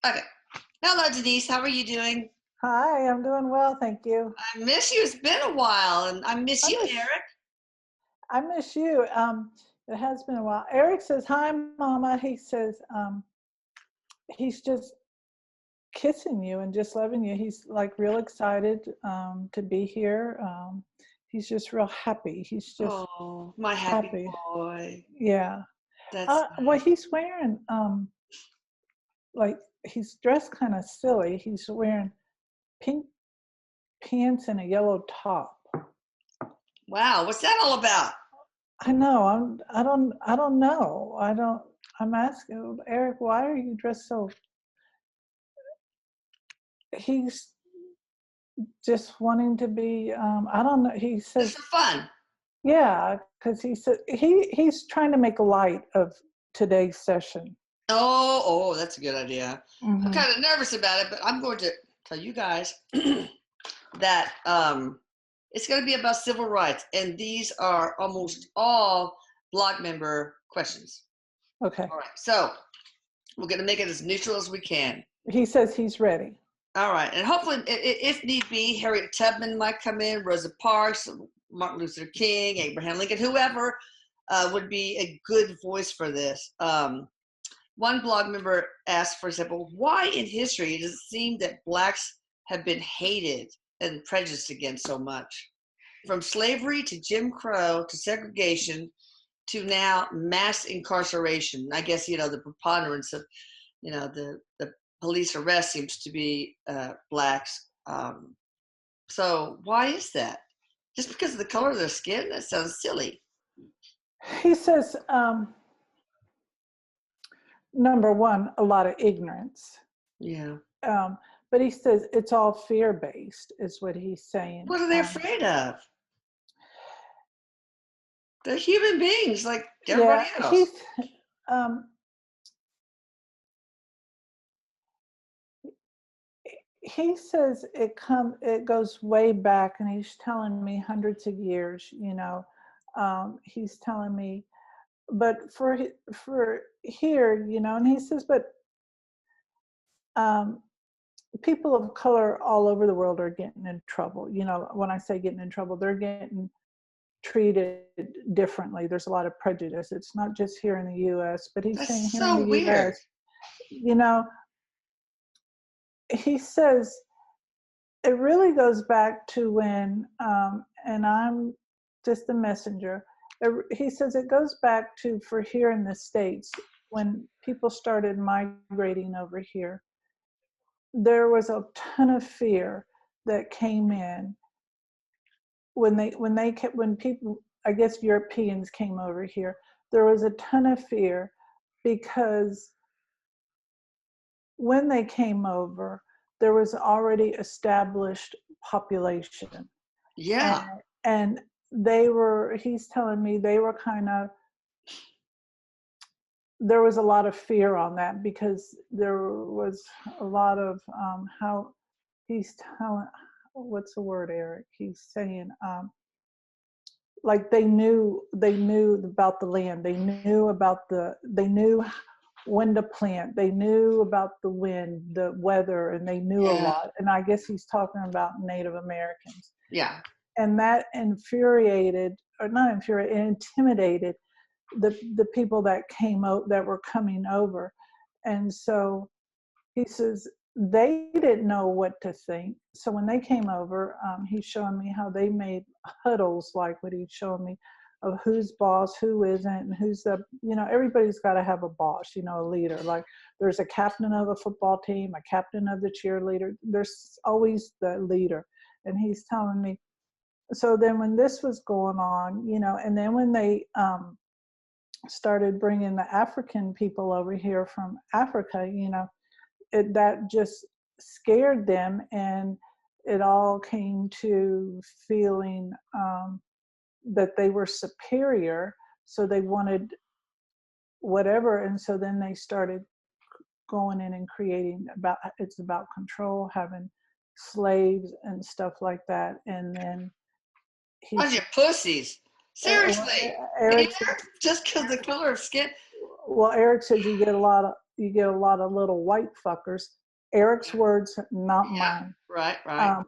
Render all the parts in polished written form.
Okay. Hello, Denise. How are you doing? Hi, I'm doing well, thank you. I miss you. It's been a while, and I miss I you, miss Eric. I miss you. It has been a while. Erik says, "Hi, Mama." He says, he's just kissing you and just loving you. He's like real excited to be here. He's just real happy. He's just Oh, my happy happy. boy. Yeah. That's Well, nice. he's wearing like he's dressed kind of silly. He's wearing pink pants and a yellow top. Wow. What's that all about? I know. I don't know. I'm asking Erik, why are you dressed so? He's just wanting to be. I don't know. He Just says, for fun. yeah, because he said he's trying to make light of today's session. Oh, that's a good idea. I'm Hmm. kind of nervous about it, but I'm going to tell you guys that it's going to be about civil rights, and these are almost all blog member questions. Okay. All right. So we're going to make it as neutral as we can. He says he's ready. All right, and hopefully, if need be, Harriet Tubman might come in, Rosa Parks, Martin Luther King, Abraham Lincoln, whoever would be a good voice for this. One blog member asked, for example, why in history does it seem that blacks have been hated and prejudiced against so much? From slavery to Jim Crow to segregation to now mass incarceration. I guess, the preponderance of, the police arrest seems to be blacks. So why is that? Just because of the color of their skin? That sounds silly. He says, number one, a lot of ignorance. Yeah. But he says it's all fear-based, is what he's saying. What are they afraid of? They're human beings like everybody Yeah, else. um, he says it goes way back, and he's telling me hundreds of years. He's telling me, but for here, and he says, but um, people of color all over the world are getting in trouble. When I say getting in trouble, they're getting treated differently. There's a lot of prejudice. It's not just here in the U.S., but he's saying That's here in so the weird. U.S. You know, he says it really goes back to when, and I'm just a messenger. He says it goes back to for here in the States when people started migrating over here. There was a ton of fear that came in when people, I guess Europeans came over here. There was a ton of fear because when they came over, there was already established population. and Yeah. and he's telling me they were kind of, there was a lot of fear on that because there was a lot of how he's telling, what's the word, Erik? He's saying like they knew about the land, they knew when to plant, they knew about the wind, the weather, and they knew a Yeah. lot. And I guess he's talking about Native Americans. Yeah. And that infuriated, or not infuriated, it intimidated the people that that were coming over. And so he says they didn't know what to think. So when they came over, he's showing me how they made huddles, like what he's showing me, of who's boss, who isn't, and who's everybody's got to have a boss, a leader. Like there's a captain of a football team, a captain of the cheerleader. There's always the leader. And he's telling me, so then when this was going on, and then when they started bringing the African people over here from Africa, that just scared them, and it all came to feeling that they were superior, so they wanted whatever. And so then they started going in and creating, it's about control, having slaves and stuff like that. And then Bunch he's of pussies. uh, Seriously. Erik Here? said, Just because the color of skin. well, Erik says you get a lot of you get a lot of little white fuckers, Erik's words, not Yeah. mine, Right.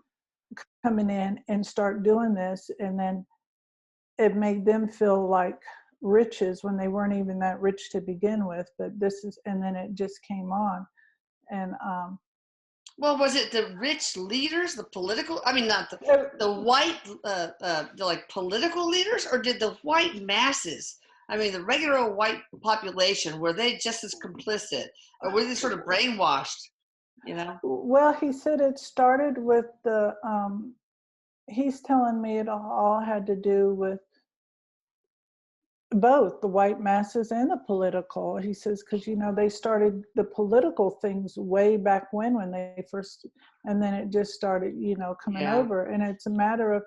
coming in and start doing this. And then it made them feel like riches when they weren't even that rich to begin with. But this is, and then it just came on. And Well, was it the rich leaders, the political? I mean, not it- the white, the like political leaders, or did the white masses? I mean, the regular white population, were they just as complicit, or were they sort of brainwashed? You know? well, he said it started with the, he's telling me it all had to do with both the white masses and the political. He says, because, you know, they started the political things way back when they first, and then it just started, you know, coming Yeah. over. And it's a matter of,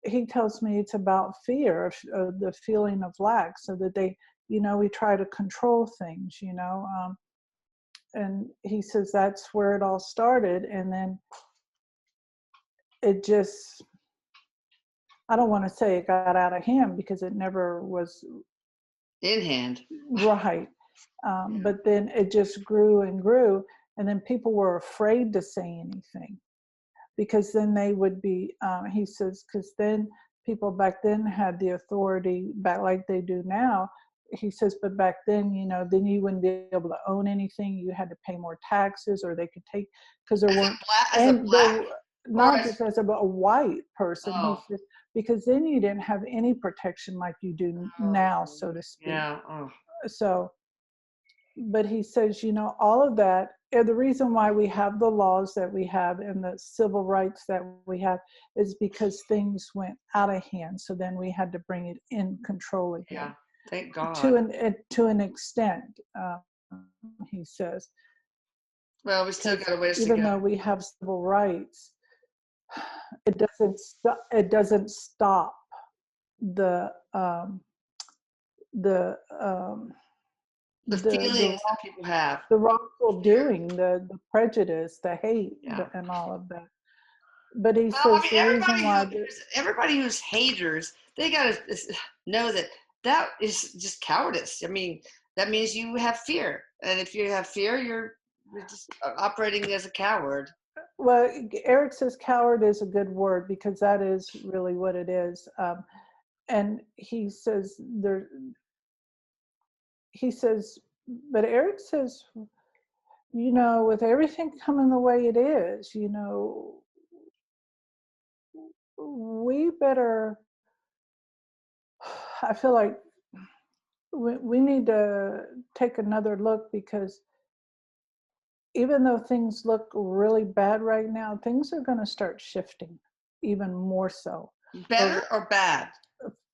he tells me it's about fear of the feeling of lack, so that they, you know, we try to control things, you know. And he says that's where it all started. And then it just, I don't want to say it got out of hand, because it never was In hand. right. But then it just grew and grew. And then people were afraid to say anything, because then they would be, he says, because then people back then had the authority back like they do now. He says, but back then, you know, then you wouldn't be able to own anything. You had to pay more taxes, or they could take, because there weren't, As a and black, there, or not as, just as a white person. He oh, says, because then you didn't have any protection like you do now, so to speak. yeah, oh, So, but he says, you know, all of that, the reason why we have the laws that we have and the civil rights that we have is because things went out of hand. So then we had to bring it in control again. yeah. Thank God. To an extent, he says. Well, we still got a ways to even go. though we have civil rights, it doesn't it doesn't stop the the um, The feelings that people have. the wrongful doing, the prejudice, the hate, Yeah. and all of that. But he Well, I says mean, the reason why everybody who's haters, they got to know that that is just cowardice. I mean, that means you have fear, and if you have fear, you're just operating as a coward. well, Erik says coward is a good word, because that is really what it is. And he says but Erik says, you know, with everything coming the way it is, you know, we better, I feel like we need to take another look, because even though things look really bad right now, things are going to start shifting even more so. Better or bad?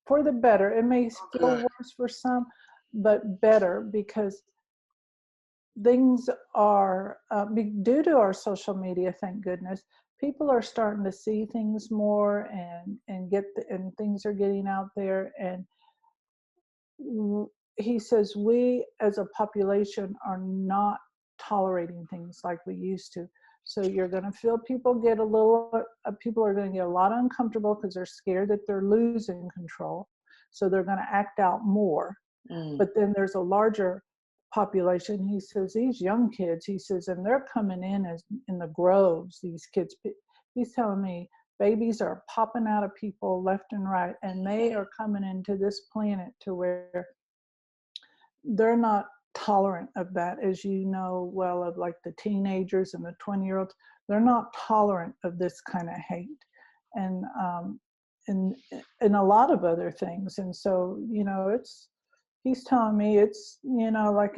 For the better. It may feel Good. worse for some, but better, because things are, due to our social media, thank goodness, people are starting to see things more, and things are getting out there. And he says we as a population are not tolerating things like we used to. So you're going to feel people get a little, people are going to get a lot uncomfortable, because they're scared that they're losing control. So they're going to act out more. But then there's a larger population. He says these young kids, he says, and they're coming in as in the groves, these kids. He's telling me babies are popping out of people left and right, and they are coming into this planet to where they're not tolerant of that, as you know well, of like the teenagers and the 20-year-olds. They're not tolerant of this kind of hate, and and a lot of other things. And so, you know, he's telling me it's, you know, like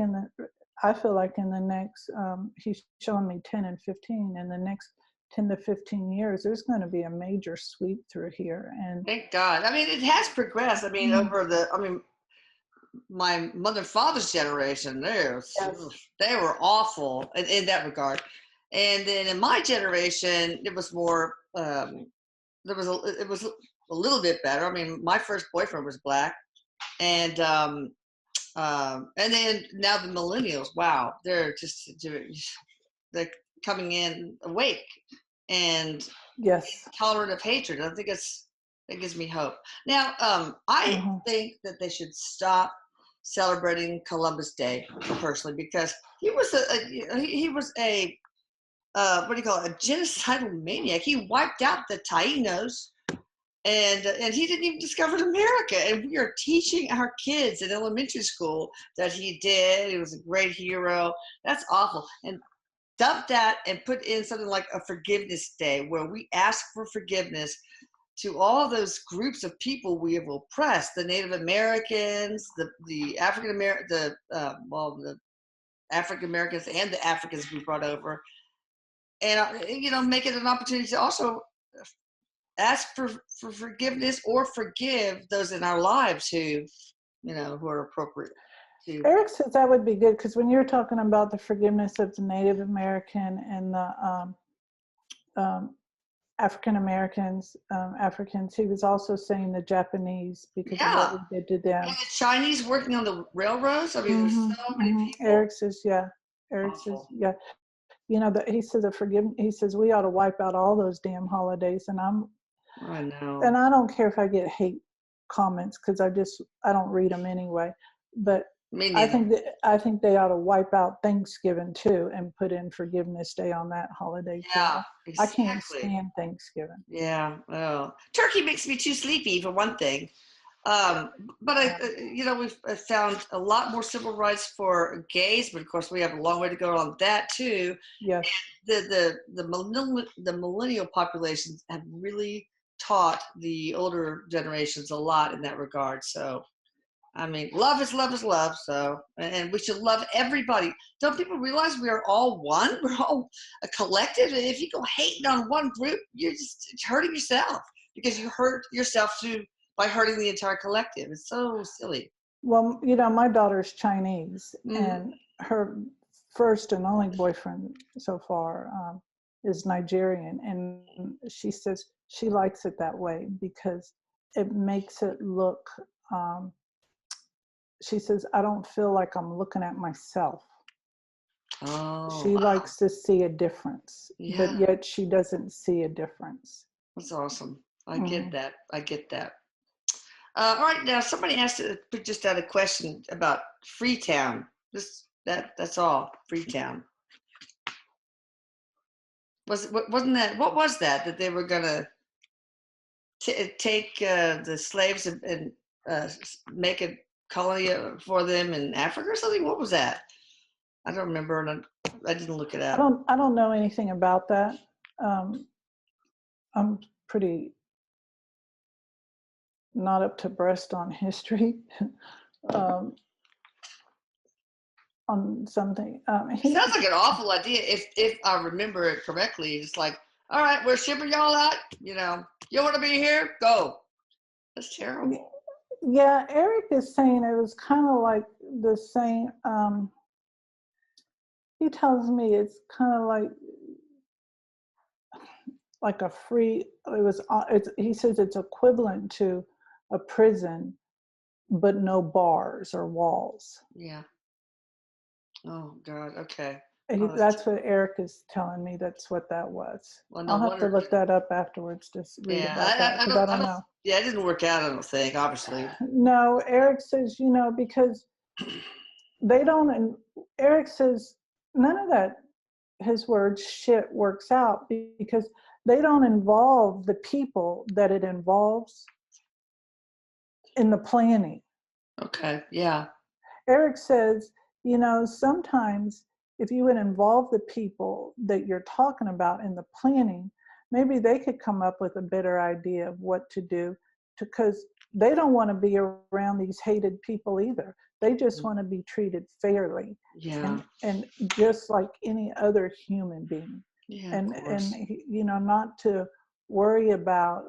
I feel like in the next, he's showing me 10 and 15, in the next 10 to 15 years, there's going to be a major sweep through here. And Thank God. I mean, it has progressed. I mean, my mother and father's generation, they were awful in that regard. And then in my generation, it was more, it was a little bit better. I mean, my first boyfriend was black. And then now the millennials, wow, they're coming in awake and yes, tolerant of hatred. I think that gives me hope. Now, I think that they should stop celebrating Columbus Day personally, because he was he was a what do you call it, a genocidal maniac. He wiped out the Tainos, and he didn't even discover America. And we are teaching our kids in elementary school that he did. He was a great hero. That's awful. And dump that and put in something like a Forgiveness Day, where we ask for forgiveness to all those groups of people we have oppressed: the Native Americans, the African American, the African Americans and the Africans we brought over, and make it an opportunity to also ask for forgiveness or forgive those in our lives who are appropriate to. Erik says that would be good, because when you're talking about the forgiveness of the Native American and the African Americans, Africans, he was also saying the Japanese, because of what we did to them. And the Chinese working on the railroads. I mean, there's so many people. Erik says, yeah. Erik says, yeah. He says he says we ought to wipe out all those damn holidays, and I know. And I don't care if I get hate comments, because I don't read them anyway. But I think they ought to wipe out Thanksgiving too and put in Forgiveness Day on that holiday. Yeah, exactly. I can't stand Thanksgiving. Yeah, well, turkey makes me too sleepy for one thing. But we've found a lot more civil rights for gays, but of course we have a long way to go on that too. Yes. And the millennial populations have really taught the older generations a lot in that regard. So, I mean, love is love. So, and we should love everybody. Don't people realize we are all one? We're all a collective. And if you go hating on one group, you're just hurting yourself, because you hurt yourself by hurting the entire collective. It's so silly. Well, my daughter's Chinese, and her first and only boyfriend so far is Nigerian, and she says she likes it that way because it makes it look. She says, I don't feel like I'm looking at myself. Oh, she likes to see a difference, but yet she doesn't see a difference. That's awesome. I get that. All right, now somebody asked just out a question about Freetown. That's all. Freetown. Wasn't that? What was that they were gonna take the slaves and make a colony for them in Africa or something? What was that? I don't remember, and I didn't look it up. I don't know anything about that. I'm pretty not up to breast on history. On something. It sounds like an awful idea if I remember it correctly. It's like, all right, we're shipping y'all out. You want to be here? Go. That's terrible. Yeah, Erik is saying it was kind of like the same. He tells me it's kind of like a free. He says it's equivalent to a prison, but no bars or walls. Yeah. Oh God. Okay. That's what Erik is telling me. That's what that was. Well, I'll have to look that up afterwards to read about that, because I don't know. Yeah, it didn't work out, I don't think, obviously. No, Erik says, because they don't, Erik says none of that, his words, shit works out, because they don't involve the people that it involves in the planning. Okay, yeah. Erik says, sometimes if you would involve the people that you're talking about in the planning, maybe they could come up with a better idea of what to do, because they don't want to be around these hated people either. They just want to be treated fairly, and just like any other human being. Yeah, and not to worry about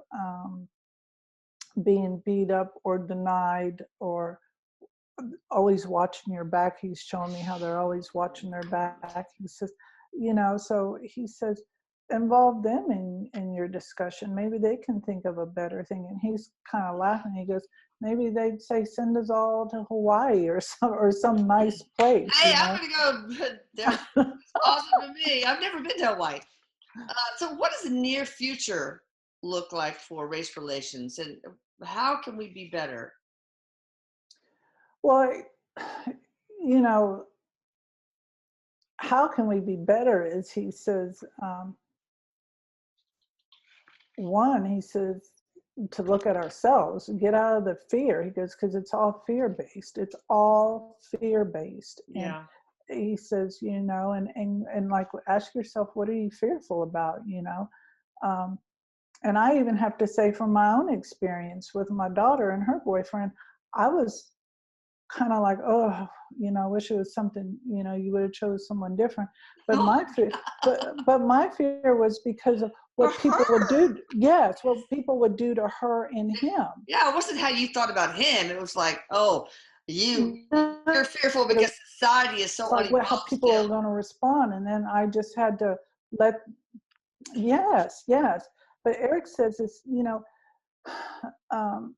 being beat up or denied or always watching your back. He's showing me how they're always watching their back. He says, so he says, involve them in your discussion. Maybe they can think of a better thing. And he's kind of laughing. He goes, maybe they'd say, send us all to Hawaii or some nice place. Hey, I'm going to go. That's awesome to me. I've never been to Hawaii. So what does the near future look like for race relations, and how can we be better? Well, you know, how can we be better? Is he says, one, he says to look at ourselves, get out of the fear. He goes, because it's all fear based. It's all fear based. And Yeah. he says, you know, and like ask yourself, what are you fearful about? You know, and I even have to say from my own experience with my daughter and her boyfriend, I was kind of like, oh, you know, I wish it was something, you know, you would have chose someone different. But Oh, my fear, but my fear was because of for what people would her. do. Yes, what people would do to her and him. Yeah, it wasn't how you thought about him. It was like, oh, No, you're fearful but because society is it's so like what, how unevolved people are still. going to respond. And then I just had to let, yes, yes. But Erik says it's, um,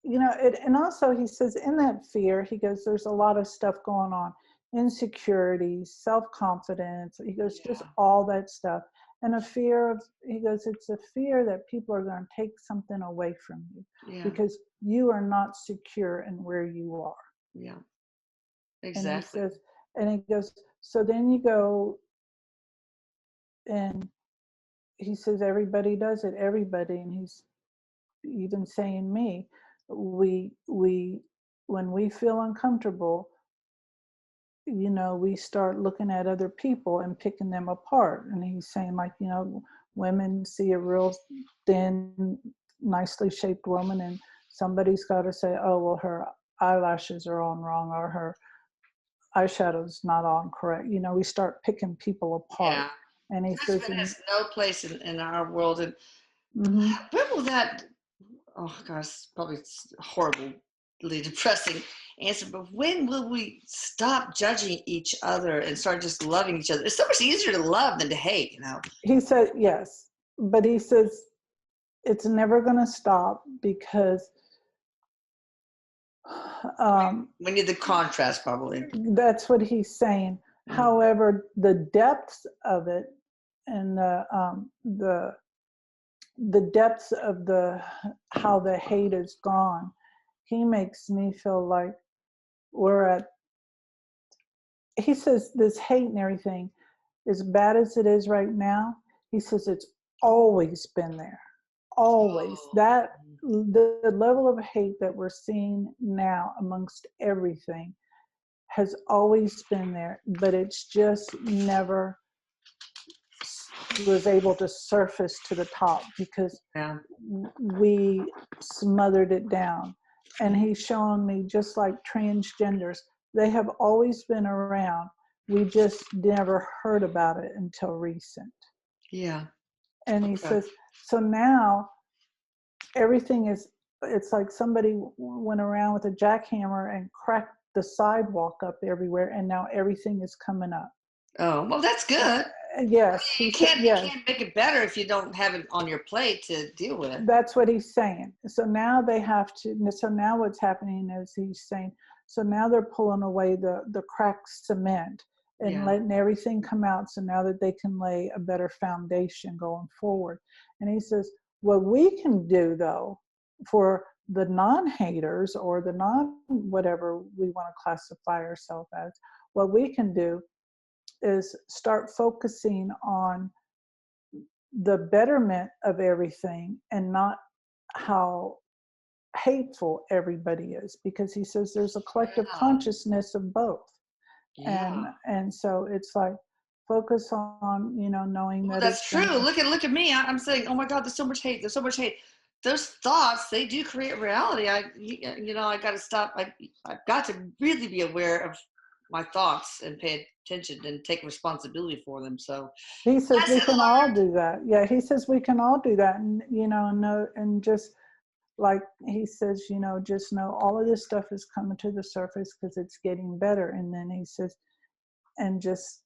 and also he says in that fear, he goes, there's a lot of stuff going on, insecurity, self-confidence. He goes, just Yeah. all that stuff. And a fear of, he goes, it's a fear that people are going to take something away from you Yeah. because you are not secure in where you are. Yeah. And he Exactly. says, and he goes, so then you go and he says, everybody does it, everybody. And he's even saying me, we when we feel uncomfortable, we start looking at other people and picking them apart. And he's saying, like, women see a real thin, nicely shaped woman, and somebody's got to say, oh, well, her eyelashes are on wrong, or her eyeshadow's not on correct. We start picking people apart. Yeah. And he says, Judgment has no place in our world. And mm-hmm. when will that, oh gosh, probably horribly depressing answer, but when will we stop judging each other and start just loving each other? It's so much easier to love than to hate, He said, yes, but he says it's never going to stop because We need the contrast, probably. that's what he's saying. Mm. However, the depths of it and the depths of the how the hate is gone, he makes me feel like we're at. He says this hate and everything, as bad as it is right now, he says it's always been there. Always. Oh. That the level of hate that we're seeing now amongst everything has always been there, but it's just never was able to surface to the top because Yeah. we smothered it down. And he's showing me, just like transgenders, they have always been around. We just never heard about it until recent. Yeah. And he Okay. says, so now everything is, it's like somebody went around with a jackhammer and cracked the sidewalk up everywhere, and now everything is coming up. Oh, well, that's good. Yes, he You said, can't you yes, can't make it better if you don't have it on your plate to deal with. that's what he's saying. So now they have to, so now what's happening is he's saying, so now they're pulling away the cracked cement and Yeah. letting everything come out, so now that they can lay a better foundation going forward. And he says, what we can do though, for the non-haters or the non-whatever we want to classify ourselves as, what we can do is start focusing on the betterment of everything and not how hateful everybody is, because he says there's a collective Yeah. consciousness of both. Yeah. And so it's like, focus on knowing Well, that that's it's true. gonna, Look at me. I'm saying, oh my God, there's so much hate. There's so much hate. Those thoughts, they do create reality. I got to stop. I've got to really be aware of my thoughts and pay attention and take responsibility for them. So, he says we lesson can all do that. Yeah, he says we can all do that. And know, and just like he says, just know all of this stuff is coming to the surface because it's getting better. And then he says, and just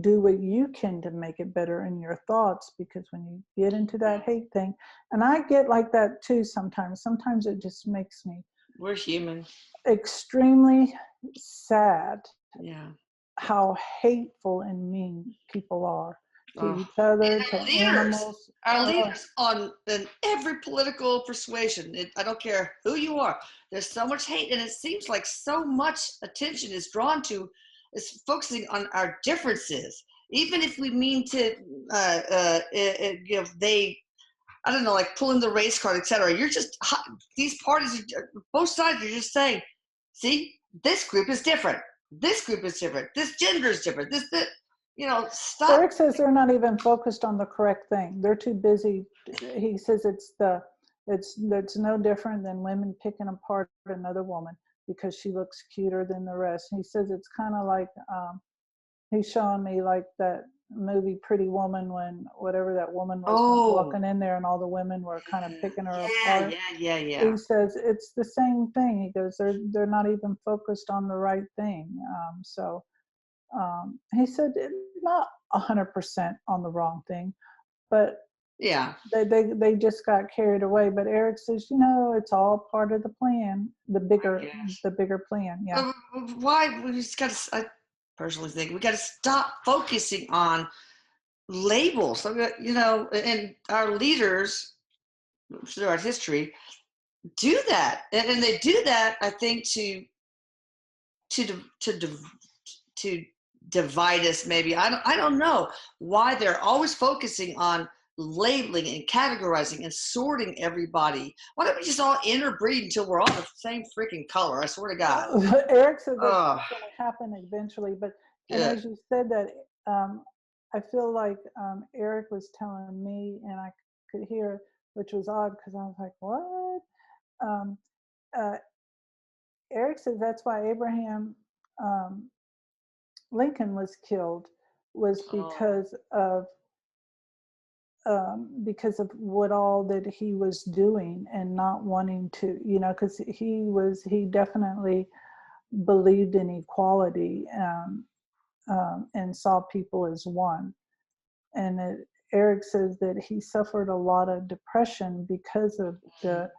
do what you can to make it better in your thoughts, because when you get into that learned. hate thing, and I get like that too sometimes it just makes me We're human. extremely sad Yeah. how hateful and mean people are. to Oh. each other, to And animals. our Oh, leaders on in every political persuasion, I don't care who you are, there's so much hate, and it seems like so much attention is drawn to, is focusing on our differences. Even if we mean to, they, I don't know, like pulling the race card, etc. You're just, these parties, both sides are just saying, see, this group is different. This group is different. This gender is different. Stop. Erik says they're not even focused on the correct thing. They're too busy. He says it's no different than women picking apart another woman because she looks cuter than the rest. He says it's kind of like he's showing me like that movie Pretty Woman, when whatever that woman was walking in there and all the women were kind of picking her apart. Yeah. He says it's the same thing. He goes, they're not even focused on the right thing. He said not 100% on the wrong thing, but Yeah. they just got carried away. But Erik says, it's all part of the plan, the bigger plan. Yeah. Why we just got to? I personally think we got to stop focusing on labels. And our leaders throughout history do that, and they do that. I think to divide us. Maybe I don't know why they're always focusing on labeling and categorizing and sorting everybody. Why don't we just all interbreed until we're all the same freaking color? I swear to God. Erik said that's going to happen eventually. And as you said that, I feel like Erik was telling me, and I could hear, which was odd because I was like, what? Erik says that's why Abraham Lincoln was killed, was because of what all that he was doing and not wanting to, because he definitely believed in equality, and saw people as one. And Erik says that he suffered a lot of depression because of the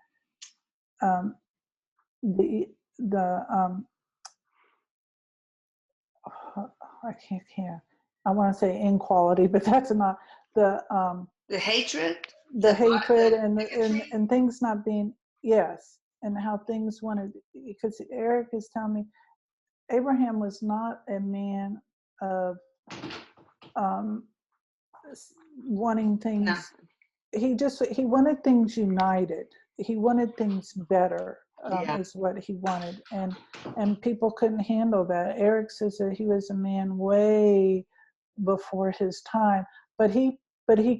I can't. I want to say inequality, but that's not the hatred, and things not being, yes, and how things wanted, because Erik is telling me Abraham was not a man of wanting things. He wanted things united. He wanted things better, is what he wanted, and people couldn't handle that. Erik says that he was a man way before his time, but he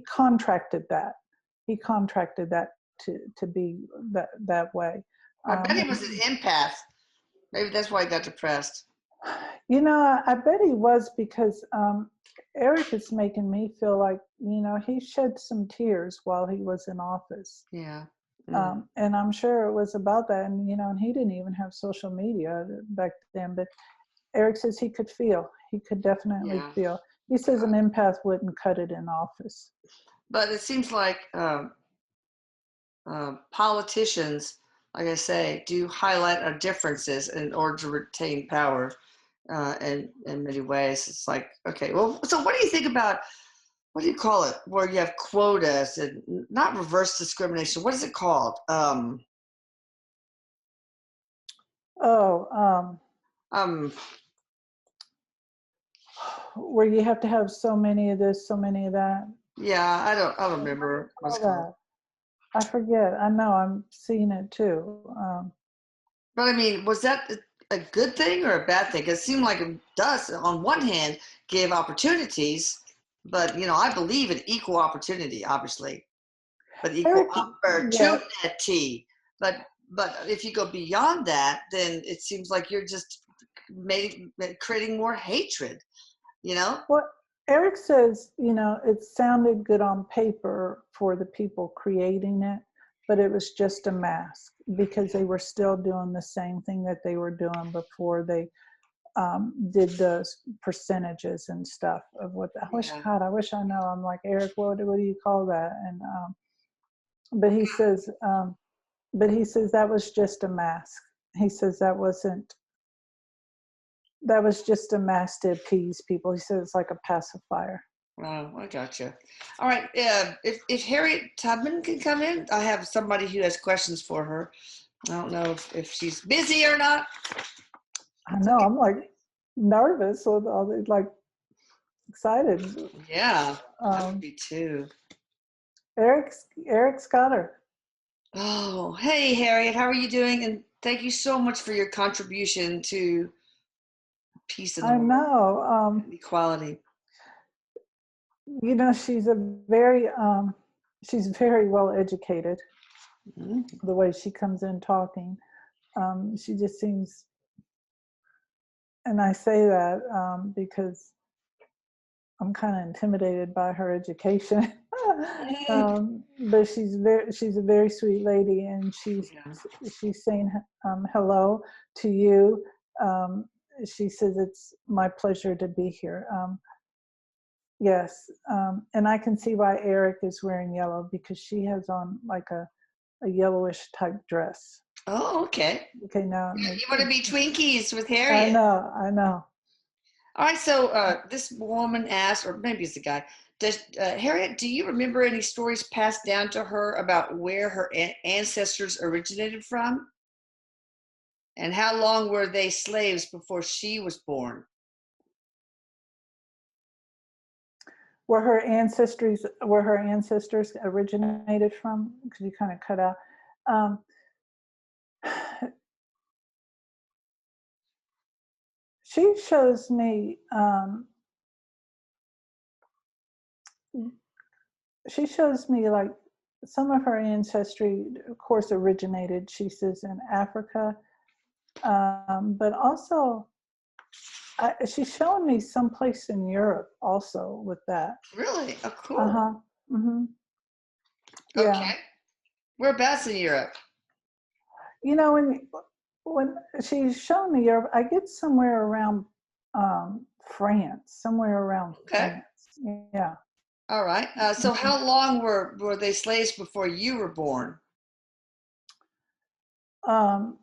contracted that. He contracted that to be that way. I bet he was an empath. Maybe that's why he got depressed. I bet he was, because Erik is making me feel like, he shed some tears while he was in office. Yeah. And I'm sure it was about that. And, and he didn't even have social media back then. But Erik says he could feel. He could definitely feel. He says an empath wouldn't cut it in office. But it seems like politicians, like I say, do highlight our differences in order to retain power. In many ways, it's like, okay, well, so what do you think about, what do you call it, where you have quotas and not reverse discrimination? What is it called? Where you have to have so many of this, so many of that. Yeah, I don't remember what's called. I forget. I know, I'm seeing it too. But I mean, was that a good thing or a bad thing? 'Cause it seemed like it does, on one hand, give opportunities, but I believe in equal opportunity, obviously, but equal opportunity. But if you go beyond that, then it seems like you're just creating more hatred. Well, Erik says, it sounded good on paper for the people creating it, but it was just a mask, because they were still doing the same thing that they were doing before they did the percentages and stuff of what. I wish I know. I'm like, Erik, what do you call that? And but he says that was just a mask. He says that was just a mask to appease people. He says it's like a pacifier. Oh, I gotcha. All right. If Harriet Tubman can come in, I have somebody who has questions for her. I don't know if she's busy or not. I know, I'm like nervous with all the, like excited. Yeah, I would Um, be too. Eric's got her. Oh, hey, Harriet, how are you doing? And thank you so much for your contribution to peace in the I world know. and equality. You know, she's very well educated. Mhm. The way she comes in talking, she just seems, and I say that because I'm kind of intimidated by her education. But she's a very sweet lady, and Yeah. she's saying hello to you. Um, she says it's my pleasure to be here. Yes, and I can see why Erik is wearing yellow, because she has on like a yellowish type dress. Oh, okay. Okay, now You want to be Twinkies with I Harriet. know, I know. All right, so this woman asked, or maybe it's a guy, does Harriet, do you remember any stories passed down to her about where her ancestors originated from? And how long were they slaves before she was born? Where her ancestors originated from? Because you kind of cut out. Um, she shows me. She shows me like some of her ancestry, of course, originated. She says in Africa, but also she's showing me someplace in Europe also with that. Really? Oh, Uh cool. huh. Mm-hmm. Yeah. Okay. Whereabouts in Europe? You know, when she's showing me Europe, I get somewhere around France, somewhere around Okay. France. Yeah. All right. So Mhm. how long were they slaves before you were born? Um,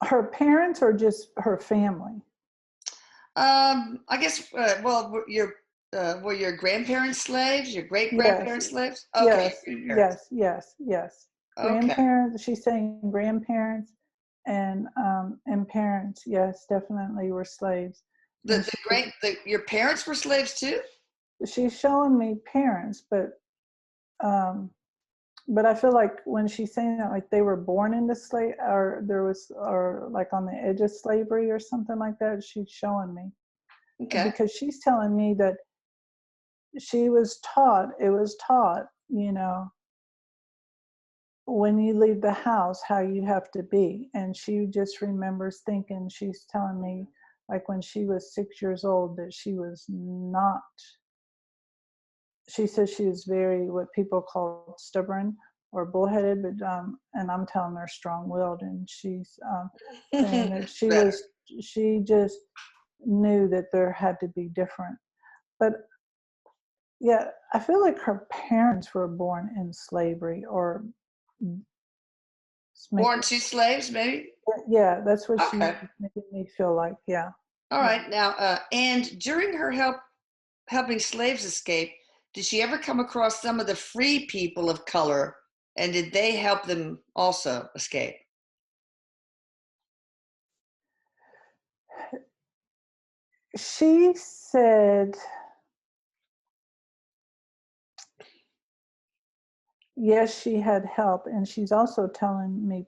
her parents or just her family? I guess, well, were your grandparents slaves? Your great Yes, grandparents slaves? Okay, yes, your grandparents. yes. Okay. Grandparents, she's saying grandparents and parents, yes, definitely were slaves. And Your parents were slaves too? she's showing me parents, um, but I feel like when she's saying that, like they were born into slave, or like on the edge of slavery or something like that, she's showing me. Okay. Because she's telling me that it was taught, when you leave the house, how you have to be. And she just remembers thinking, she's telling me, like when she was 6 years old, that she was not, she says she was very, what people call stubborn or bullheaded, but, and I'm telling her strong willed. And she's saying that Better. she just knew that there had to be different. But yeah, I feel like her parents were born in slavery or make Born to slaves, maybe? yeah, that's what she's Okay. making me feel like. Yeah, All yeah. right. Now, and during her helping slaves escape, did she ever come across some of the free people of color? And did they help them also escape? She said yes, she had help, and she's also telling me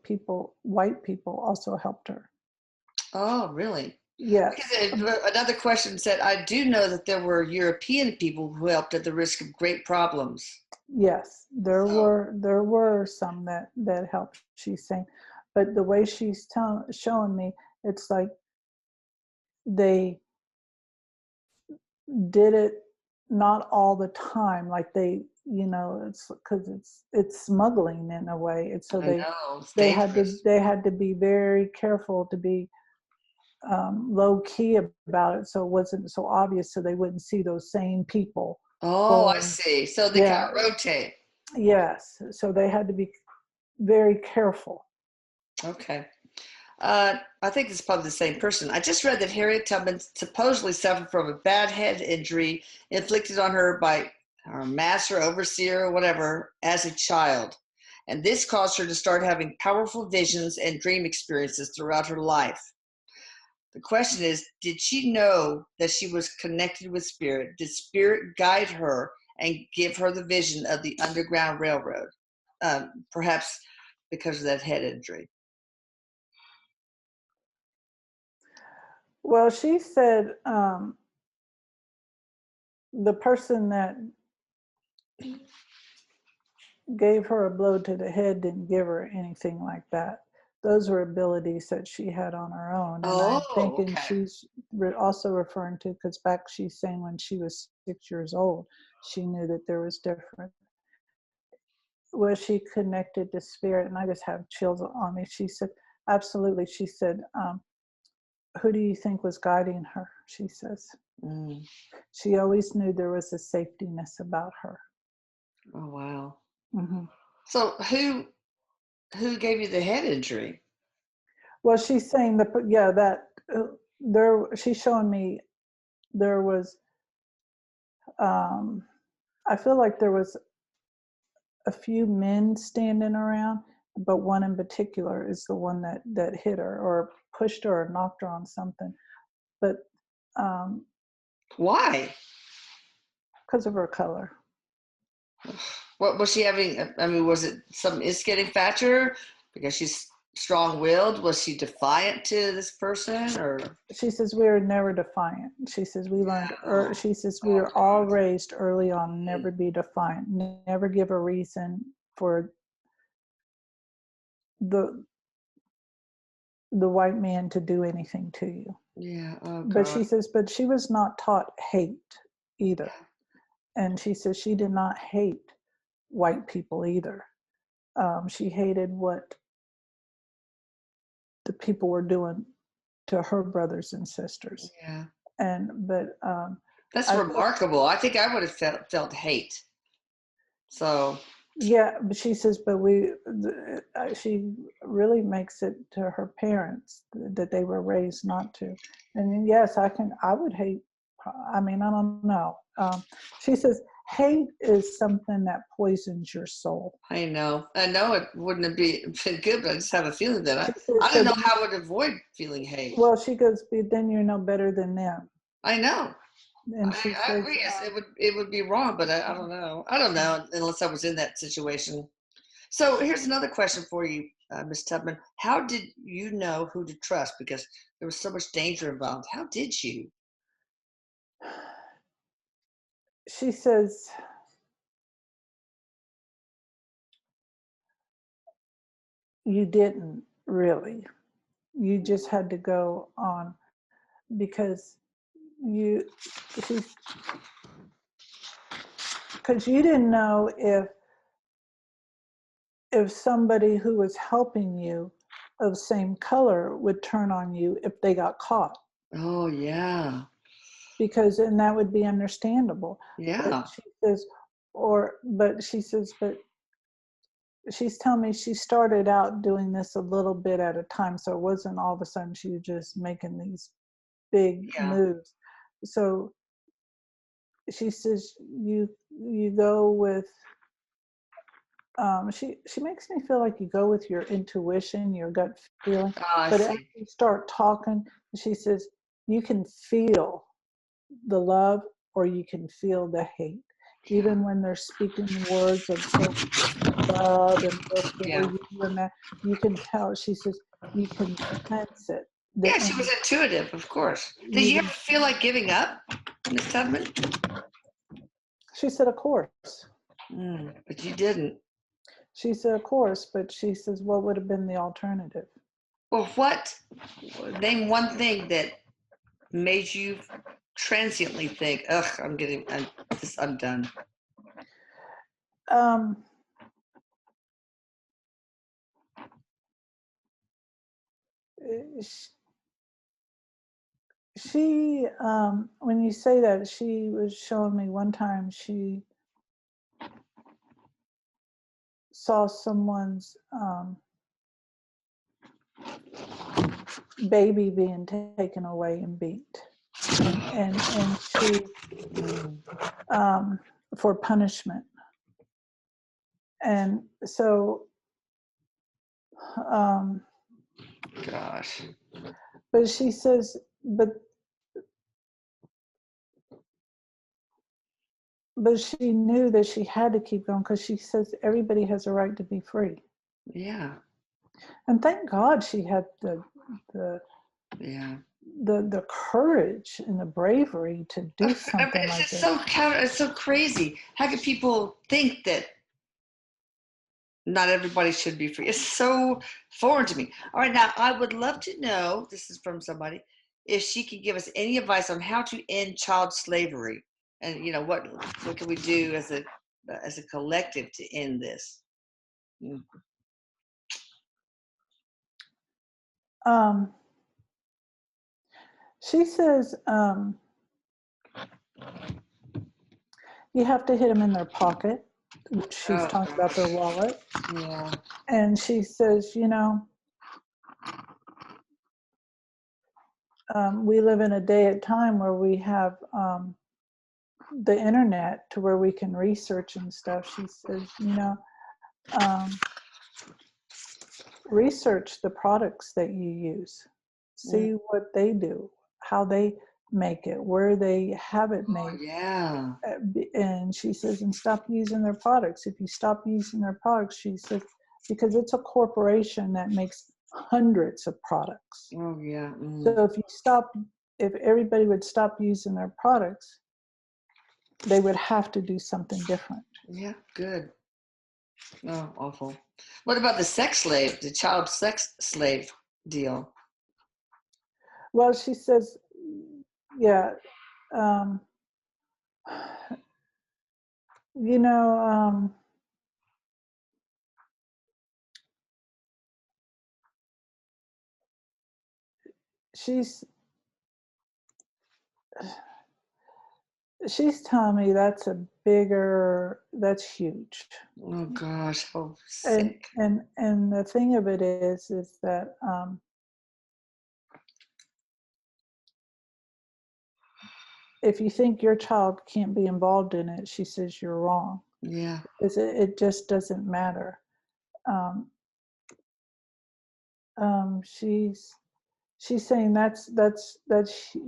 white people also helped her. Oh, really? Yes, Because another question said, I do know that there were European people who helped at the risk of great problems. yes, So, there were some that helped. She's saying, but the way she's showing me, it's like they did it not all the time, like it's because it's smuggling in a way. And so I know, it's they dangerous. had to be very careful to be low key about it, so it wasn't so obvious, so they wouldn't see those same people Oh, I going. see. So they kind Yeah, of rotate. yes, so they had to be very careful. Okay. I think it's probably the same person. I just read that Harriet Tubman supposedly suffered from a bad head injury inflicted on her by her master, overseer, or whatever, as a child. And this caused her to start having powerful visions and dream experiences throughout her life. The question is, did she know that she was connected with spirit? Did spirit guide her and give her the vision of the Underground Railroad? Perhaps because of that head injury. Well, she said the person that gave her a blow to the head didn't give her anything like that. Those were abilities that she had on her own. And I'm thinking Okay. she's also referring to, because back she's saying when she was 6 years old, she knew that there was different. Was she connected to spirit? And I just have chills on me. She said, absolutely. She said, who do you think was guiding her? She says. She always knew there was a safetyness about her. Oh, wow. Mm-hmm. So who gave you the head injury? Well, she's saying she's showing me there was, I feel like there was a few men standing around, but one in particular is the one that hit her or pushed her or knocked her on something. But why? Because of her color. What was she having? I mean, was it some getting factor because she's strong-willed? Was she defiant to this person, or? She says we were never defiant. She says we learned. She says we were all raised early on, never be defiant, never give a reason for the white man to do anything to you. Yeah. Oh, but God. she says, but she was not taught hate either. And she says she did not hate white people either. She hated what the people were doing to her brothers and sisters. Yeah. But that's remarkable. I think I would have felt hate. So. Yeah, but she says, but she really makes it to her parents that they were raised not to. And yes, I would hate, I mean, I don't know. She says, hate is something that poisons your soul. I know it wouldn't have been good, but I just have a feeling that I don't know how I would avoid feeling hate. Well, she goes, but then you're no better than them. I know. And she I says, agree. Yes, it would be wrong, but I don't know. I don't know unless I was in that situation. So here's another question for you, Ms. Tubman. How did you know who to trust? Because there was so much danger involved. How did you? She says, you didn't really. You just had to go on because because you didn't know if somebody who was helping you of same color would turn on you if they got caught. Oh, yeah. And that would be understandable. Yeah. But she says, but she's telling me she started out doing this a little bit at a time. So it wasn't all of a sudden she was just making these big moves. So she says, you go with, she makes me feel like you go with your intuition, your gut feeling. But as you start talking, she says, you can feel the love or you can feel the hate. Even when they're speaking words of love and we're for you and that, you can tell. She says, you can sense it. Yeah, she was intuitive, of course. Did you ever feel like giving up, Ms. Tubman? She said, of course. But you didn't. She said, of course, but she says, what would have been the alternative? Well, name one thing that made you transiently think, ugh, I'm done. She when you say that, she was showing me one time she saw someone's baby being taken away and beat, and she for punishment. And so Gosh. but she says, but she knew that she had to keep going, because she says everybody has a right to be free. Yeah. And thank God she had the Yeah. the courage and the bravery to do something It's like just this. so it's so crazy. How can people think that not everybody should be free? It's so foreign to me. All right, now I would love to know, this is from somebody, if she could give us any advice on how to end child slavery, and what can we do as a collective to end this? She says you have to hit them in their pocket, which she's talking about their wallet. Yeah. And she says, we live in a day at time where we have the internet to where we can research and stuff. She says, research the products that you use, see what they do, how they make it, where they have it made. Yeah. And she says, and stop using their products. If you stop using their products, she says, because it's a corporation that makes hundreds of products. Oh yeah. So if everybody would stop using their products, they would have to do something different. Yeah, good. Oh, awful. What about the child sex slave deal? Well, she says, yeah, she's telling me that's huge. Oh gosh, how sick. And the thing of it is that if you think your child can't be involved in it, she says you're wrong. Yeah. It just doesn't matter. She's saying that's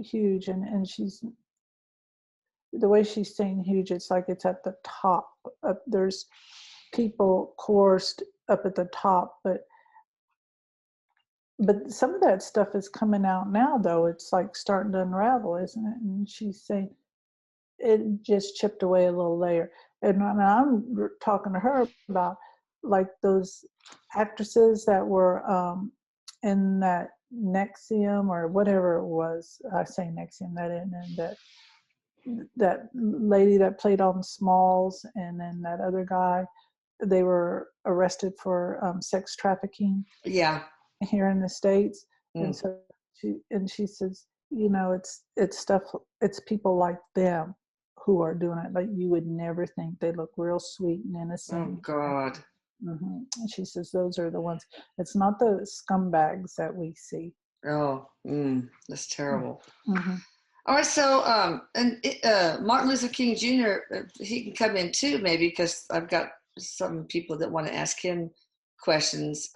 huge, and she's, the way she's saying huge, it's like it's at the top. There's people coerced up at the top, but some of that stuff is coming out now, though. It's like starting to unravel, isn't it? And she's saying it just chipped away a little layer. And I'm talking to her about like those actresses that were in that Nexium or whatever it was. I say Nexium, that lady that played on Smalls, and then that other guy. They were arrested for sex trafficking. Yeah. Here in the States. And so she says, it's stuff, it's people like them who are doing it. Like you would never think. They look real sweet and innocent. Oh God. And she says those are the ones. It's not the scumbags that we see. Oh, that's terrible. All right, so Martin Luther King Jr., he can come in too, maybe, because I've got some people that want to ask him questions.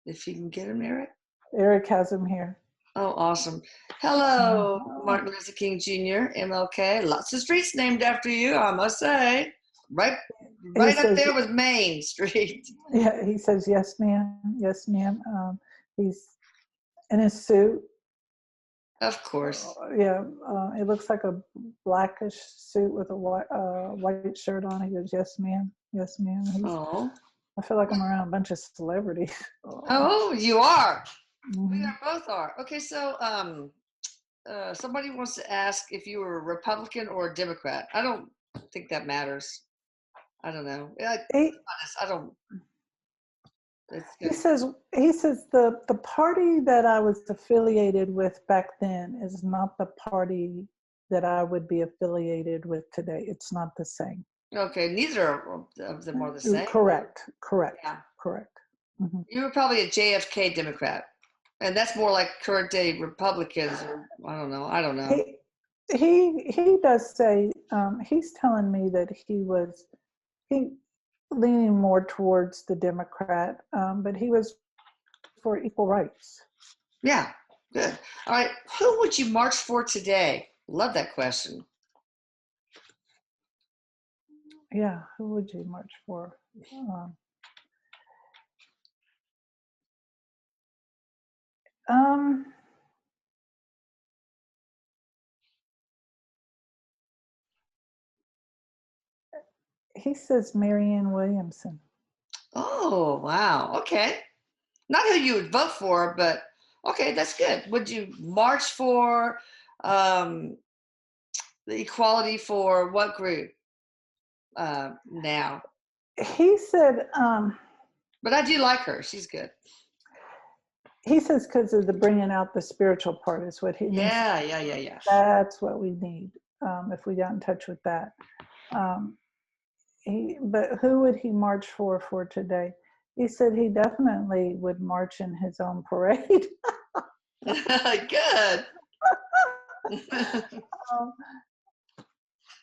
If you can get him, Erik. Erik has him here. Oh, awesome. Hello, Martin Luther King Jr., MLK. Lots of streets named after you, I must say. Right up there with Main Street. Yeah, he says, yes, ma'am. Yes, ma'am. He's in his suit. Of course. Yeah, it looks like a blackish suit with a white shirt on. He goes, yes, ma'am. Yes, ma'am. I feel like I'm around a bunch of celebrities. Oh, you are. We both are. Okay, so somebody wants to ask if you were a Republican or a Democrat. I don't think that matters. I don't know. I don't. He says the party that I was affiliated with back then is not the party that I would be affiliated with today. It's not the same. Okay, neither of them are the same. Correct. Yeah. Correct. You were probably a JFK Democrat. And that's more like current day Republicans, or I don't know. I don't know. He does say, he's telling me that he leaning more towards the Democrat, but he was for equal rights. Yeah, good. All right, who would you march for today? Love that question. Yeah, who would you march for? He says Marianne Williamson. Oh, wow. Okay. Not who you would vote for, but okay, that's good. Would you march for the equality for what group now? He said, But I do like her. She's good. he says because of the bringing out the spiritual part is what he needs. Yeah. That's what we need, if we got in touch with that. But who would he march for today? He said he definitely would march in his own parade. Good.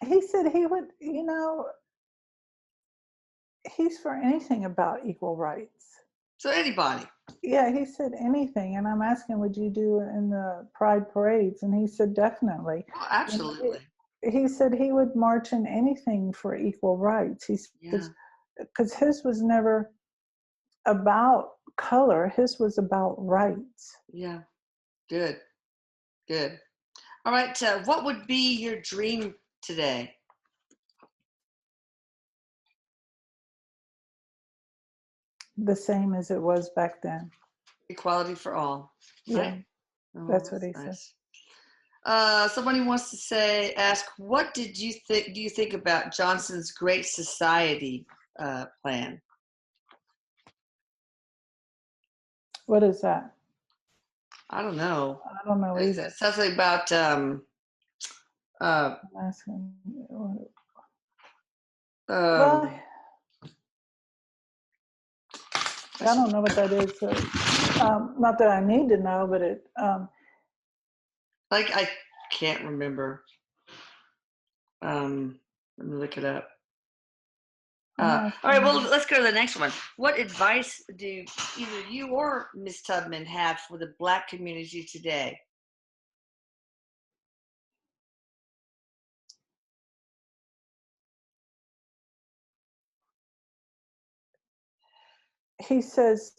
He said he would, he's for anything about equal rights. So anybody. Yeah, he said anything. And I'm asking, would you do it in the pride parades? And he said, definitely. Oh, absolutely. He said he would march in anything for equal rights. He says, because his was never about color, his was about rights. Yeah, good. All right, what would be your dream today? The same as it was back then. Equality for all. Yeah, right? that's what he said. Somebody wants to ask, what do you think about Johnson's Great Society plan? What is that? I don't know. I don't know either. It's something about I'm asking. well, I don't know what that is. Not that I need to know, but it. Like I can't remember. Let me look it up. All right, well, let's go to the next one. What advice do either you or Ms. Tubman have for the Black community today? He says,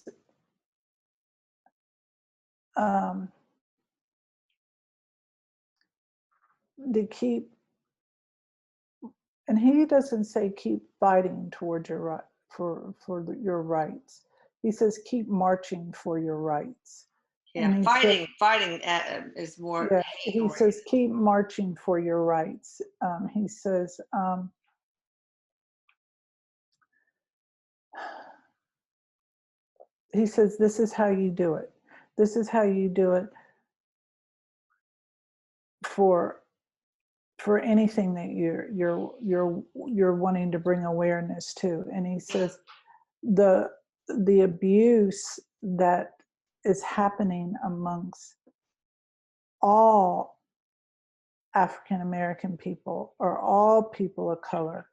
to keep, and he doesn't say keep fighting towards your right for your rights. He says keep marching for your rights. Yeah, and fighting is more. Yeah, he says keep marching for your rights. He says, this is how you do it. This is how you do it for anything that you're wanting to bring awareness to. And he says the abuse that is happening amongst all African American people or all people of color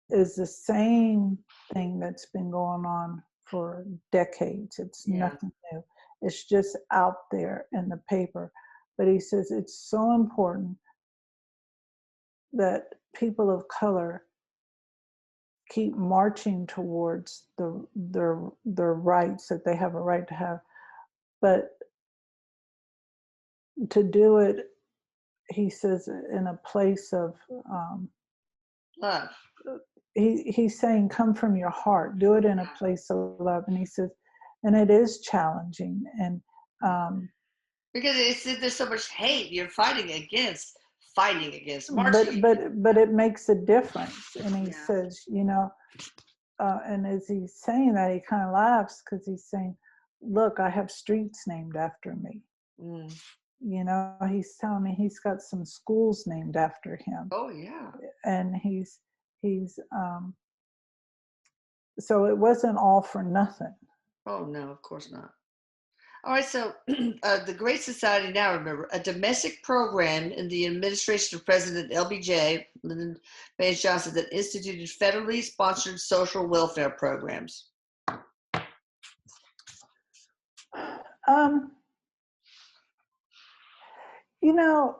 is the same thing that's been going on for decades. It's nothing new. It's just out there in the paper. But he says it's so important that people of color keep marching towards their rights that they have a right to have, but to do it, he says, in a place of love. He's saying come from your heart, do it in a place of love. And he says, and it is challenging, and because there's so much hate you're fighting against marching. But it makes a difference. And he says, and as he's saying that, he kind of laughs because he's saying, look, I have streets named after me. He's telling me he's got some schools named after him. Oh yeah. And he's so it wasn't all for nothing. Oh no, of course not. All right, so the Great Society now, remember, a domestic program in the administration of President LBJ, Lyndon Baines Johnson, that instituted federally sponsored social welfare programs. You know,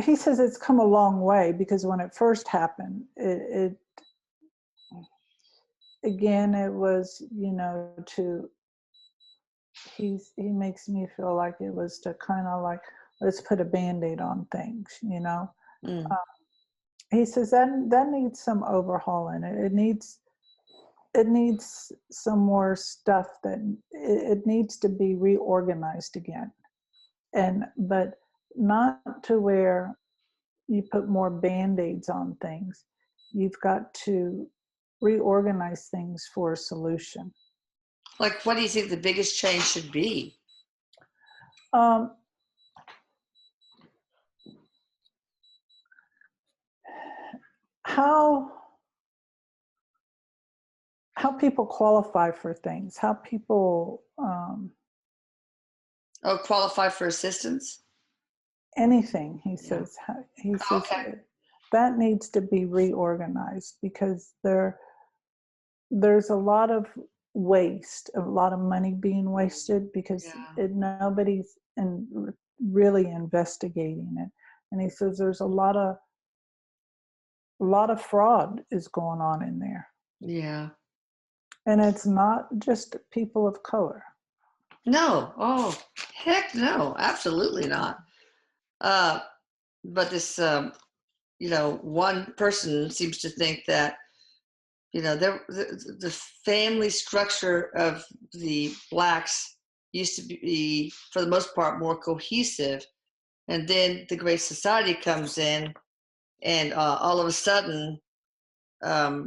he says it's come a long way, because when it first happened, it again, it was, you know, he makes me feel like it was to kind of like, let's put a Band-Aid on things, you know. He says that needs some overhauling. It needs some more stuff, that it needs to be reorganized again, but not to where you put more Band-Aids on things. You've got to reorganize things for a solution. Like, what do you think the biggest change should be? How people qualify for things, how people Qualify for assistance? anything, he says. He says that needs to be reorganized, because there's a lot of waste, a lot of money being wasted, because nobody's really investigating it. And he says there's a lot of fraud is going on in there. Yeah. And it's not just people of color. No. Oh, heck no. Absolutely not. But this, you know, one person seems to think that, you know, the family structure of the blacks used to be, for the most part, more cohesive. And then the Great Society comes in, and all of a sudden, not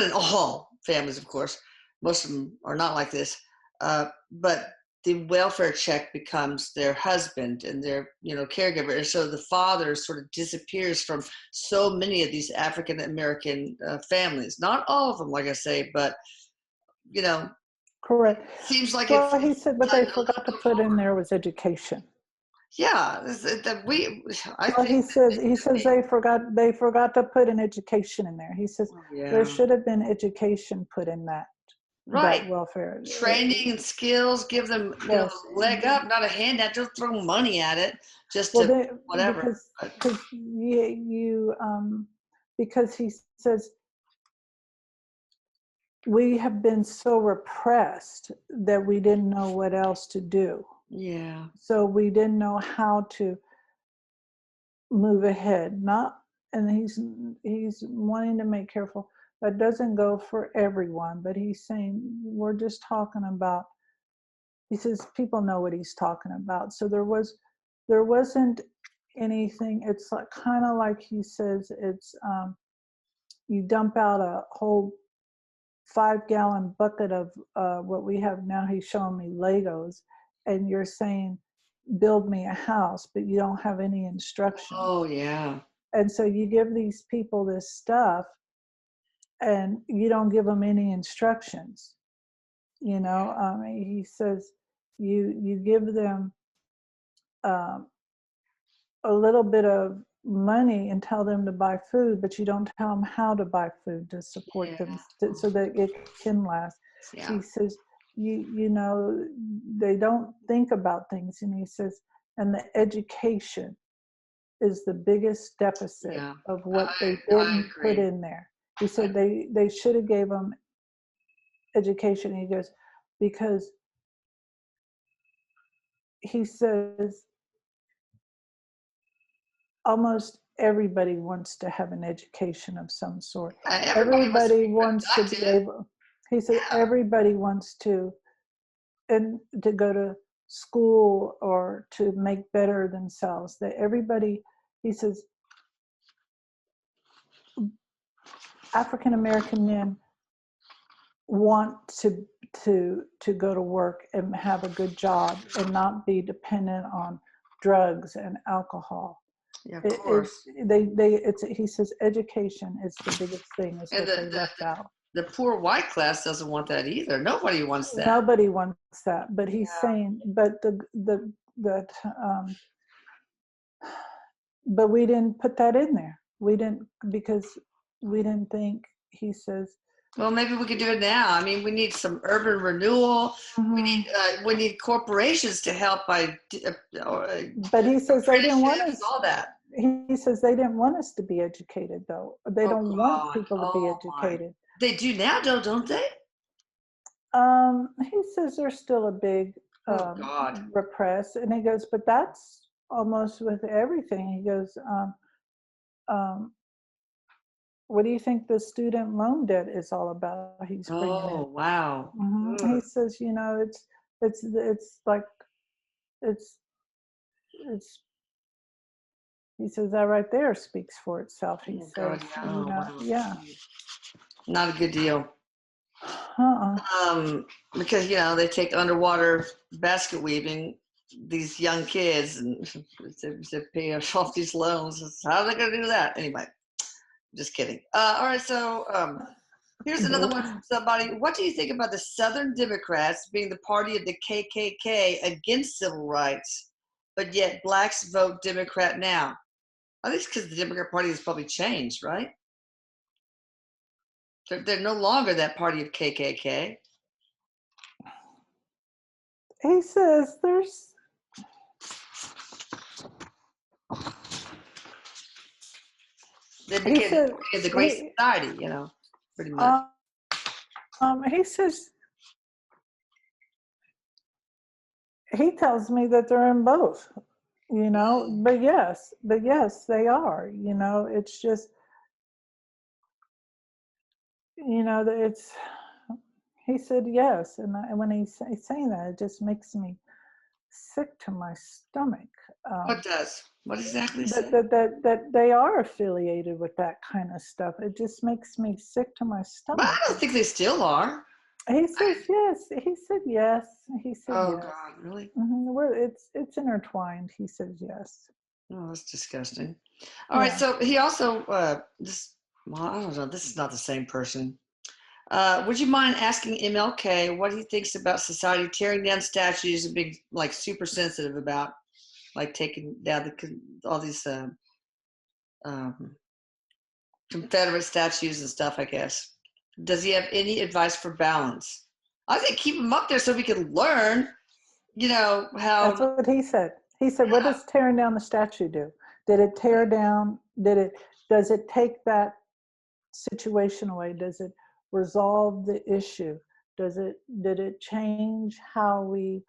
in all families, of course, most of them are not like this, but the welfare check becomes their husband and their, you know, caregiver. And so the father sort of disappears from so many of these African American families. Not all of them, like I say, but, you know. Correct. Seems like he said what they forgot to put in there was education. Yeah, he says they forgot to put an education in there. He says there should have been education put in that. Right. That welfare. Training and skills, give them a leg up, not a handout. Don't throw money at it, just whatever. Because he says we have been so repressed that we didn't know what else to do. Yeah. So we didn't know how to move ahead. And he's wanting to make careful. That doesn't go for everyone, but he's saying we're just talking about. He says people know what he's talking about. So there wasn't anything. It's like kind of like he says it's you dump out a whole 5-gallon bucket of what we have now. He's showing me Legos, and you're saying build me a house, but you don't have any instructions. Oh yeah. And so you give these people this stuff, and you don't give them any instructions. You know, he says you give them a little bit of money and tell them to buy food, but you don't tell them how to buy food to support them so that it can last. Yeah. He says you know, they don't think about things, and he says, and the education is the biggest deficit of what they didn't put in there. He said they should have gave them education. He goes, because he says almost everybody wants to have an education of some sort. Everybody wants to be able. He said everybody wants to, and to go to school or to make better themselves. That everybody, he says, African American men want to go to work and have a good job and not be dependent on drugs and alcohol. Yeah, of course. He says education is the biggest thing, is what they left out. the poor white class doesn't want that either. Nobody wants that. Nobody wants that, but he's Yeah. saying, but but we didn't put that in there. We didn't, because we didn't think, he says. Well, maybe we could do it now. I mean, we need some urban renewal. We need corporations to help by. But he says they didn't want apprenticeships, us. all that. He says they didn't want us to be educated, though. They don't want people to be educated. They do now, don't they? He says there's still a big repress, and he goes, but that's almost with everything. He goes, what do you think the student loan debt is all about? He's bringing in. Wow. He says, you know, it's like it's. He says that right there speaks for itself. He says, not a good deal. Uh-uh. Because they take underwater basket weaving these young kids and to pay off these loans. How are they going to do that? Anyway, just kidding. All right, so here's another one from somebody. What do you think about the Southern Democrats being the party of the KKK against civil rights, but yet blacks vote Democrat now? I think it's because the Democrat Party has probably changed, right? They're no longer that party of KKK. He says there's. They became the Great Society, pretty much. He says, he tells me that they're in both, but yes, they are, it's just, it's, he said yes. And when he's saying that, it just makes me sick to my stomach. What does? What exactly? That they are affiliated with that kind of stuff. It just makes me sick to my stomach. But I don't think they still are. He says yes. He said yes. He said yes. Oh God, really? It's intertwined. He says yes. Oh, that's disgusting. All right. So he also I don't know. This is not the same person. Would you mind asking MLK what he thinks about society tearing down statues and being like super sensitive about like taking down all these Confederate statues and stuff, I guess. Does he have any advice for balance? I think keep them up there so we can learn, how. That's what he said. He said, what does tearing down the statue do? Did it tear down? Does it take that situation away? Does it resolve the issue? Did it change how we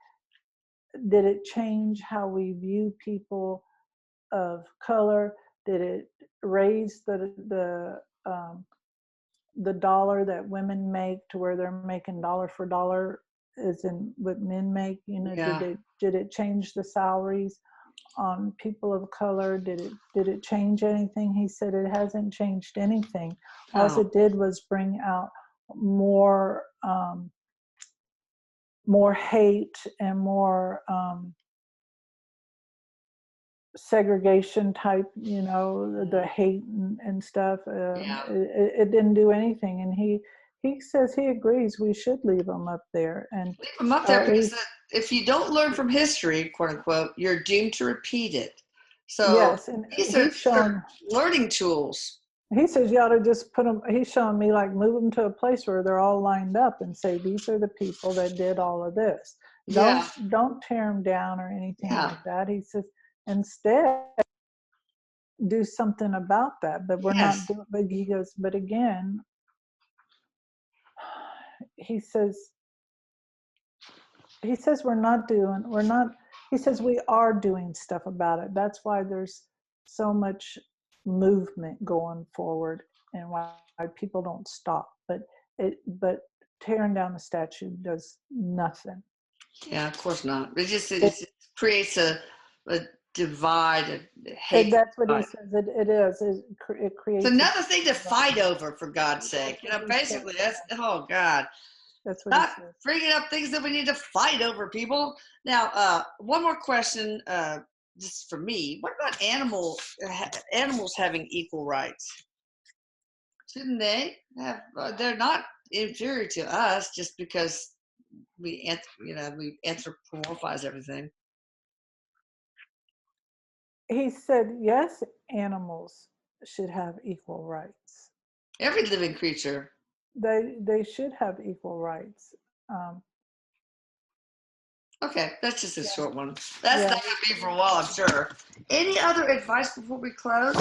view people of color? Did it raise the dollar that women make to where they're making dollar for dollar as in what men make? Did it change the salaries on people of color? Did it change anything? He said it hasn't changed anything. All it did was bring out more hate and more segregation type, the hate and stuff. It didn't do anything. And he says he agrees we should leave them up there. And leave them up there because if you don't learn from history, quote unquote, you're doomed to repeat it. So yes, and these are learning tools. He says you ought to just put them, he's showing me like move them to a place where they're all lined up and say, these are the people that did all of this. Don't tear them down or anything like that. He says, instead, do something about that. But we're not doing, but he goes, but again, he says we are doing stuff about it. That's why there's so much movement going forward and why people don't stop. But tearing down the statue does nothing. Yeah, of course not. It just creates a divide, a hate. That's what he says. It is. It creates. It's another thing to fight over, for God's sake. Basically, that's God. That's what not bringing up things that we need to fight over, people. Now, one more question, just for me. What about animals having equal rights? Shouldn't they have? They're not inferior to us just because we anthropomorphize everything. He said, yes, animals should have equal rights. Every living creature. They should have equal rights. Okay, that's just a short one. Yeah. Not gonna be for a while, I'm sure. Any other advice before we close,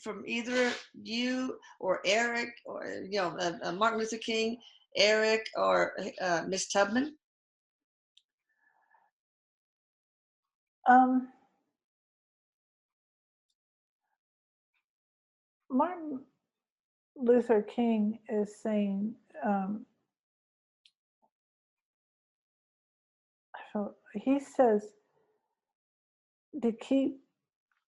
from either you or Erik, or Martin Luther King, Erik, or Miss Tubman? Martin Luther King is saying, he says to keep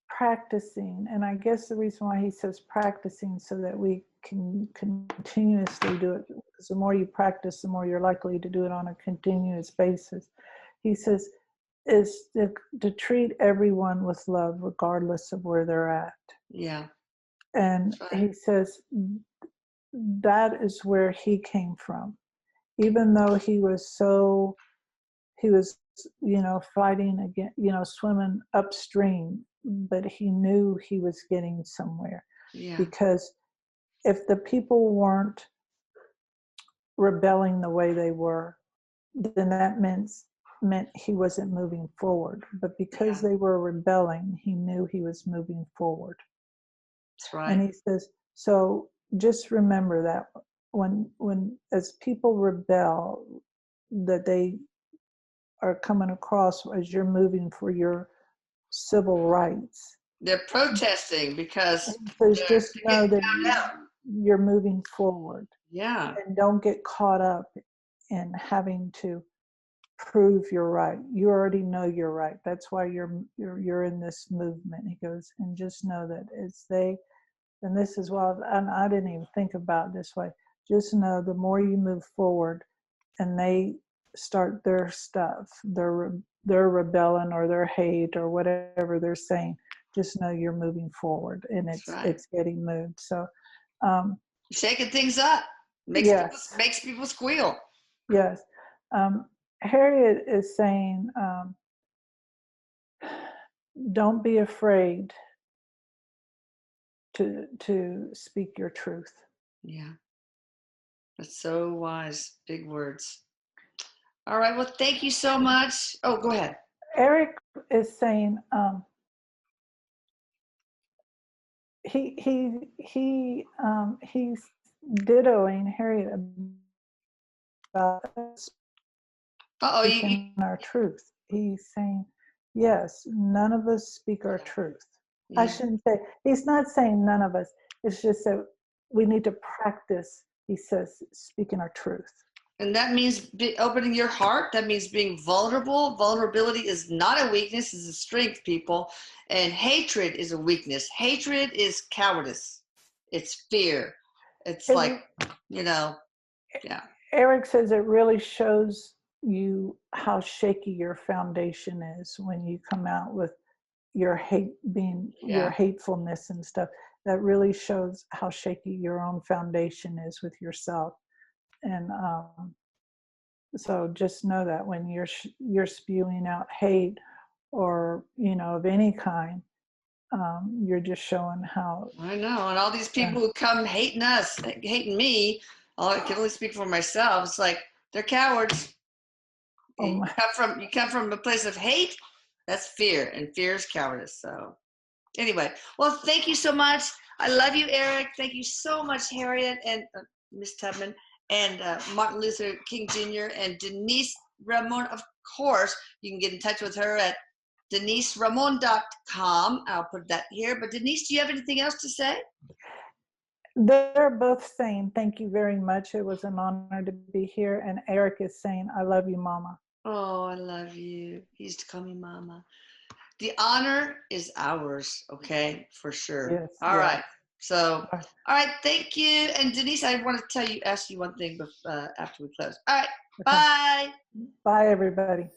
practicing, and I guess the reason why he says practicing so that we can continuously do it, because the more you practice, the more you're likely to do it on a continuous basis. He says is to treat everyone with love regardless of where they're at. Yeah. And he says that is where he came from. Even though he was fighting against, swimming upstream, but he knew he was getting somewhere. Yeah. Because if the people weren't rebelling the way they were, then that meant he wasn't moving forward. But because they were rebelling, he knew he was moving forward. That's right. And he says, so just remember that when as people rebel, that they are coming across as you're moving for your civil rights. They're protesting because just know that you're moving forward. Yeah. And don't get caught up in having to prove you're right. You already know you're right. That's why you're in this movement. He goes, and just know that and this is why, and I didn't even think about it this way. Just know the more you move forward and they start their stuff, their rebellion or their hate or whatever they're saying, just know you're moving forward and it's getting moved. So shaking things up makes people squeal. Yes. Harriet is saying, don't be afraid to speak your truth. Yeah. That's so wise. Big words. All right. Well, thank you so much. Oh, go ahead. Erik is saying he's dittoing Harriet about speaking our truth. He's saying, yes, none of us speak our truth. Yeah. I shouldn't say, he's not saying none of us. It's just that we need to practice, he says, speaking our truth. And that means opening your heart. That means being vulnerable. Vulnerability is not a weakness, it's a strength, people. And hatred is a weakness. Hatred is cowardice. It's fear. It's yeah. Erik says it really shows you how shaky your foundation is when you come out with your your hatefulness and stuff. That really shows how shaky your own foundation is with yourself. And so just know that when you're spewing out hate or of any kind, you're just showing how. I know. And all these people who come hating us, hating me, I can only speak for myself. It's like they're cowards. You come from a place of hate. That's fear, and fear is cowardice. So anyway, well, thank you so much. I love you, Erik. Thank you so much, Harriet and Miss Tubman and Martin Luther King Jr. and Denise Ramon. Of course, you can get in touch with her at deniseramon.com. I'll put that here. But Denise, do you have anything else to say? They're both saying thank you very much. It was an honor to be here. And Erik is saying, I love you, Mama. Oh, I love you. He used to call me Mama. The honor is ours, okay? For sure. Yes, all right. So, all right. Thank you. And Denise, I want to ask you one thing after we close. All right. Okay. Bye. Bye, everybody.